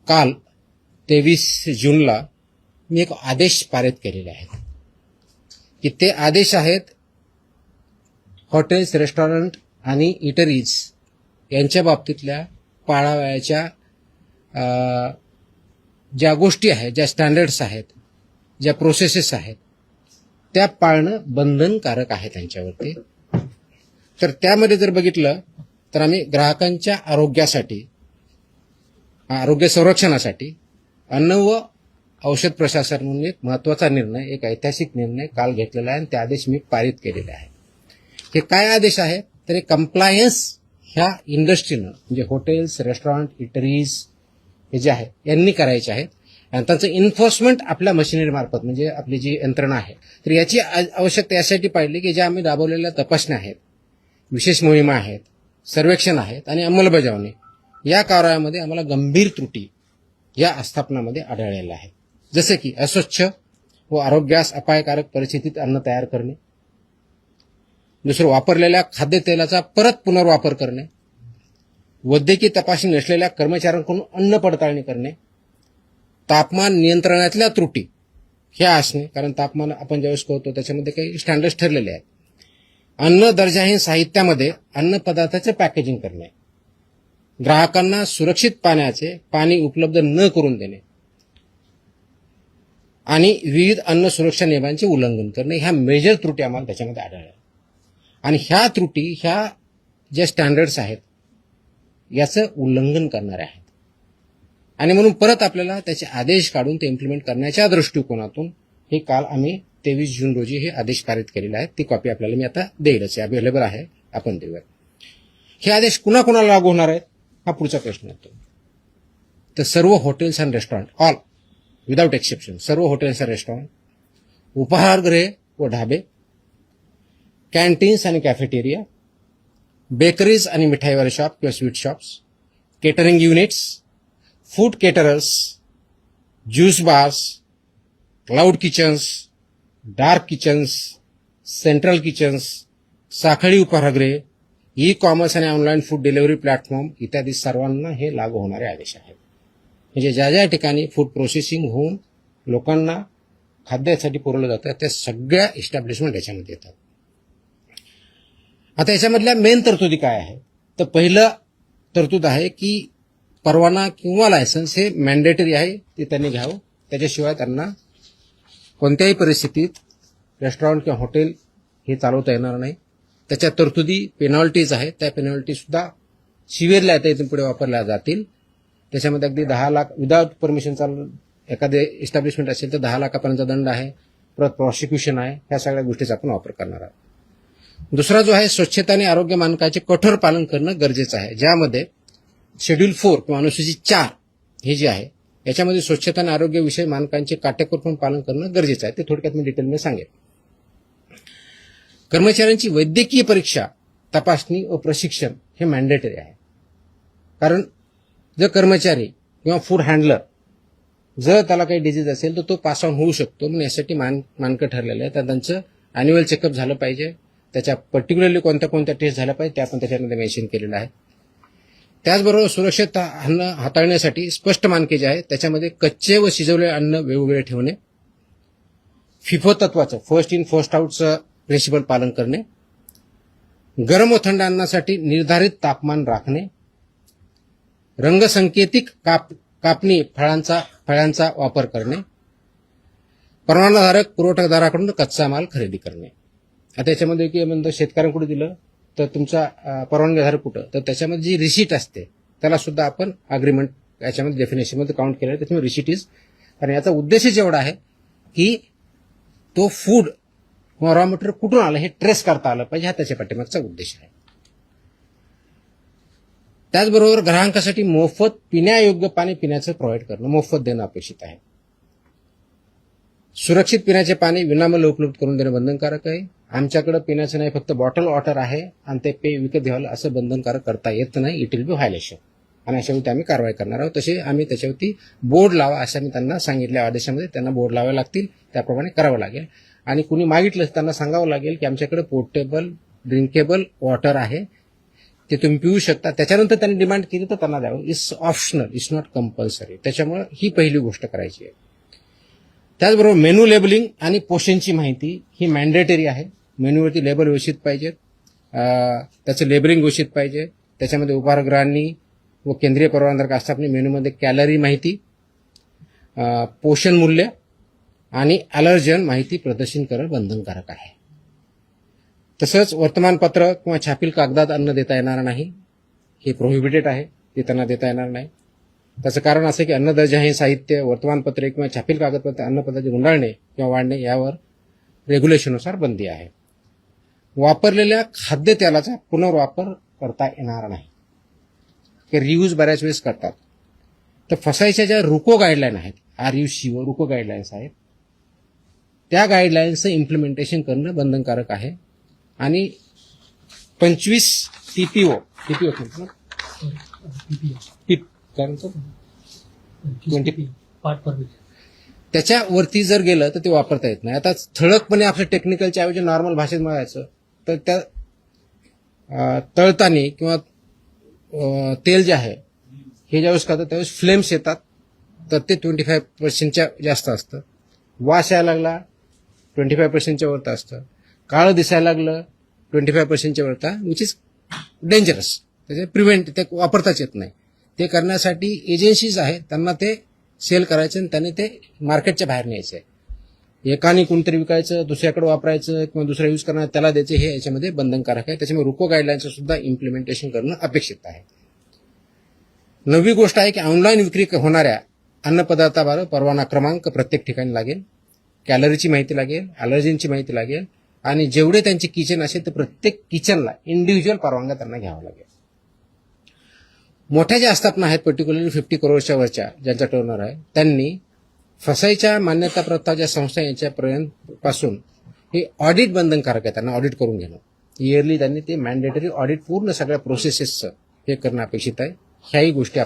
काल 23 जूनला मी एक आदेश पारित केलेले आहेत की ते आदेश आहेत हॉटेल्स, रेस्टॉरंट आणि इटरीज यांच्या बाबतीतल्या पाळावयाच्या ज्या गोष्टी आहेत, ज्या स्टँडर्ड्स आहेत, ज्या प्रोसेसेस आहेत, त्या पाळणं बंधनकारक आहे त्यांच्यावरती. तर त्यामध्ये जर बघितलं तर आम्ही ग्राहकांच्या आरोग्य संरक्षणासाठी अन्न व औषध प्रशासन म्हणून एक महत्वाचा निर्णय, एक ऐतिहासिक निर्णय काल घेतलेला आहे आणि ते आदेश मी पारित केलेले आहे. हे काय आदेश आहे तर कंप्लायन्स ह्या इंडस्ट्रीनं म्हणजे हॉटेल्स, रेस्टॉरंट, इटरीज हे जे आहे यांनी करायचे आहेत आणि त्यांचं इन्फोर्समेंट आपल्या मशिनरी मार्फत म्हणजे आपली जी यंत्रणा आहे तर याची आवश्यकता यासाठी पाहिली की ज्या आम्ही राबवलेल्या तपासण्या आहेत, विशेष मोहिमा आहेत, सर्वेक्षण आहेत आणि अंमलबजावणी या कारवायामध्ये आम्हाला गंभीर त्रुटी या आस्थापनामध्ये आढळलेल्या आहेत. जसे की अस्वच्छ व आरोग्यास अपायकारक परिस्थितीत अन्न तयार करणे, दुसरं वापरलेल्या खाद्यतेलाचा परत पुनर्वापर करणे, वैद्यकीय तपासणी नसलेल्या कर्मचाऱ्यांकडून अन्न पडताळणी करणे, तापमान नियंत्रणातल्या त्रुटी ह्या असणे, कारण तापमान आपण ज्यावेळेस कळतो त्याच्यामध्ये काही स्टँडर्ड्स ठरलेले आहेत, अन्न दर्जाहीन साहित्यामध्ये अन्न पदार्थाचे पॅकेजिंग करणे, ग्राहकांना सुरक्षित पाणी उपलब्ध न करून देणे आणि विविध अन्न सुरक्षा नियमांचे उल्लंघन करणे, ह्या मेजर त्रुटी आम्हाला त्याच्यामध्ये आढळल्या. आणि ह्या त्रुटी ह्या ज्या स्टँडर्ड्स आहेत याचं उल्लंघन करणारे आहेत आणि म्हणून परत आपल्याला त्याचे आदेश काढून ते इम्प्लिमेंट करण्याच्या दृष्टिकोनातून हे काल आम्ही 23 जून रोजी हे आदेश पारित केलेले आहेत. ती कॉपी आपल्याला मी आता देईलच, अवेलेबल आहे, आपण देऊया. हे आदेश कुणाकुणाला लागू होणार आहेत हा पुढचा प्रश्न येतो. तर सर्व hotels and restaurant, all without exception, सर्व हॉटेल्स अँड रेस्टॉरंट, उपाहारगृहे व ढाबे, कॅन्टीन्स आणि कॅफेटेरिया, बेकरीज आणि मिठाईवाले शॉप किंवा sweet shops, catering units, food caterers, juice bars, cloud kitchens, dark kitchens, central kitchens, साखळी उपाहारगृहे, ई कॉमर्स आणि ऑनलाईन फूड डिलिव्हरी प्लॅटफॉर्म इत्यादी सर्वांना हे लागू होणारे आदेश आहेत. म्हणजे ज्या ज्या ठिकाणी फूड प्रोसेसिंग होऊन लोकांना खाद्यासाठी पुरवलं जातं त्या सगळ्या इस्टॅब्लिशमेंट याच्यामध्ये येतात. आता याच्यामधल्या मेन तरतुदी काय आहे तर पहिलं तरतूद आहे की परवाना किंवा लायसन्स हे मॅन्डेटरी आहे, ते त्यांनी घ्यावं. त्याच्याशिवाय त्यांना कोणत्याही परिस्थितीत रेस्टॉरंट किंवा हॉटेल हे चालवता येणार नाही. त्याच्या तरतुदी पेनॉल्टीज आहेत, त्या पेनॉल्टी सुद्धा सिव्हिअरली आता इथून पुढे वापरल्या जातील. त्याच्यामध्ये अगदी 10 लाख विदाउट परमिशन चालू एखादे एस्टॅब्लिशमेंट असेल तर 10 लाखापर्यंत दंड आहे, परत प्रॉसिक्युशन आहे. ह्या सगळ्या गोष्टीचा आपण वापर करणार आहोत. दुसरा जो आहे स्वच्छता आणि आरोग्य मानकाचे कठोर पालन करणं गरजेचं आहे, ज्यामध्ये शेड्यूल 4 किंवा अनुसूचित 4 हे जे आहे याच्यामध्ये स्वच्छता आणि आरोग्य विषयी मानकांचे काटेकोरपणे पालन करणं गरजेचं आहे. ते थोडक्यात मी डिटेलमध्ये सांगेन. कर्मचाऱ्यांची वैद्यकीय परीक्षा, तपासणी व प्रशिक्षण हे मॅन्डेटरी आहे. कारण जर कर्मचारी किंवा फूड हँडलर जर त्याला काही डिजीज असेल तर तो पास ऑन होऊ शकतो. म्हणून यासाठी मानकं ठरलेलं आहे. तर त्यांचं अॅन्युअल चेकअप झालं पाहिजे, त्याच्या पर्टिक्युलरली कोणत्या कोणत्या टेस्ट झाल्या पाहिजे ते आपण त्याच्यामध्ये मेन्शन केलेलं आहे. त्याचबरोबर सुरक्षित अन्न हाताळण्यासाठी स्पष्ट मानके जे आहेत त्याच्यामध्ये कच्चे व शिजवलेले अन्न वेगवेगळे ठेवणे, फिफो तत्वाचं फर्स्ट इन फर्स्ट आउटचं प्रिन्सिपल पालन करणे, गरम व थंड अन्नासाठी निर्धारित तापमान राखणे, रंगसंकेतिक कापणी फळांचा वापर करणे, परवानाधारक पुरवठादाराकडून कच्चा माल खरेदी करणे. आता याच्यामध्ये की म्हणतो शेतकऱ्यांकडे दिलं तर तुमचा परवानगीधारक कुठं, तर त्याच्यामध्ये जी रिसीट असते त्याला सुद्धा आपण अग्रीमेंट याच्यामध्ये डेफिनेशनमध्ये काउंट केलं आहे. त्याच्यामुळे रिसीट इज, कारण याचा उद्देशच एवढा आहे की तो फूड किंवा रॉ मटेरियल कुठून आलं हे ट्रेस करता आलं पाहिजे, हा त्याच्या पाठीमागचा उद्देश आहे. त्याचबरोबर ग्राहकांसाठी मोफत पिण्यायोग्य पाणी पिण्याचं प्रोव्हाइड करणं, मोफत देणं अपेक्षित आहे. सुरक्षित पिण्याचे पाणी विनामूल्य उपलब्ध करून देणं बंधनकारक आहे. आमच्याकडे पिण्याचं नाही, फक्त बॉटल वॉटर आहे आणि ते पे विकत घ्यावं असं बंधनकारक करता येत नाही. इट विल बी व्हायलेशन आणि अशावरती आम्ही कारवाई करणार आहोत. तसे आम्ही त्याच्यावरती बोर्ड लावा असं मी त्यांना सांगितल्या आदेशामध्ये, त्यांना बोर्ड लावावे लागतील, त्याप्रमाणे करावं लागेल. आणि कुणी मागितलं त्यांना सांगावं लागेल की आमच्याकडे पोर्टेबल ड्रिंकेबल वॉटर आहे, ते तुम्ही पिऊ शकता. त्याच्यानंतर त्यांनी डिमांड केली तर त्यांना द्यावं. It's optional, it's not compulsory. त्याच्यामुळे ही पहिली गोष्ट करायची आहे. त्याचबरोबर मेनू लेबलिंग आणि पोषणची माहिती ही मॅन्डेटरी आहे. मेन्यूवरती लेबल व्यवस्थित पाहिजेत, त्याचं लेबलिंग व्यवस्थित पाहिजे. त्याच्यामध्ये उपाहारगृहांनी व केंद्रीय परवानधारक आस्थापने मेनूमध्ये कॅलरी माहिती, पोषण मूल्य आणि अलर्जन माहिती प्रदर्शन करणं बंधनकारक आहे. तसंच वर्तमानपत्र किंवा छापील कागदात अन्न देता येणार नाही, हे प्रोहिबिटेड आहे, ते त्यांना देता येणार नाही. त्याचं कारण असं की अन्नदर्जा हे साहित्य, वर्तमानपत्रे किंवा छापील कागदपत्रे अन्नपदार्थ गुंडाळणे किंवा वाढणे यावर रेग्युलेशननुसार बंदी आहे. वापरलेल्या खाद्यतेलाचा पुनर्वापर करता येणार नाही, हे रियूज बऱ्याच वेळेस करतात. तर फसायच्या ज्या रुको गाईडलाईन आहेत, RUCO रुको गाईडलाईन्स आहेत, त्या गाईडलाईन्सचं इम्प्लिमेंटेशन करणं बंधनकारक आहे. आणि 25 TPO त्याच्यावरती जर गेलं तर ते वापरता येत नाही. आता ठळकपणे आपल्या टेक्निकलच्या ऐवजी नॉर्मल भाषेत म्हणायचं तर त्या तळताना किंवा तेल जे आहे हे ज्यावेळेस करतात त्यावेळेस फ्लेम्स येतात, तर ते 25% जास्त असतं. वास यायला लागला 25% वरता असतं. काळं दिसायला लागलं 25% वरता, विच इज डेंजरस. त्याचे प्रिव्हेंट ते वापरताच येत नाही. ते करण्यासाठी एजन्सीज आहेत, त्यांना ते सेल करायचे आणि त्याने ते मार्केटच्या बाहेर न्यायचे. एकाने कोणतरी विकायचं, दुसऱ्याकडे वापरायचं किंवा दुसरा यूज करणार त्याला द्यायचे, हे याच्यामध्ये बंधनकारक आहे. त्याच्यामुळे रुको गाईडलाईनचं सुद्धा इम्प्लिमेंटेशन करणं अपेक्षित आहे. 9वी गोष्ट आहे की ऑनलाईन विक्री होणाऱ्या अन्नपदार्थाबाबत परवाना क्रमांक प्रत्येक ठिकाणी लागेल, कॅलरीची माहिती लागेल, अलर्जींची माहिती लागेल आणि जेवढे त्यांचे किचन असेल तर प्रत्येक किचनला इंडिव्हिज्युअल परवानगा त्यांना घ्यावा लागेल. मोठ्या ज्या आस्थापना आहेत, पर्टिक्युलरली 50 करोडच्या वरच्या ज्यांचा टर्नर आहे, त्यांनी फसाईच्या मान्यताप्राप्त ज्या संस्था यांच्यापर्यंत पासून हे ऑडिट बंधनकारक आहे, त्यांना ऑडिट करून घेणं. इयरली त्यांनी ते मॅन्डेटरी ऑडिट पूर्ण सगळ्या प्रोसेसेसचं हे करणं अपेक्षित आहे. ह्याही गोष्टी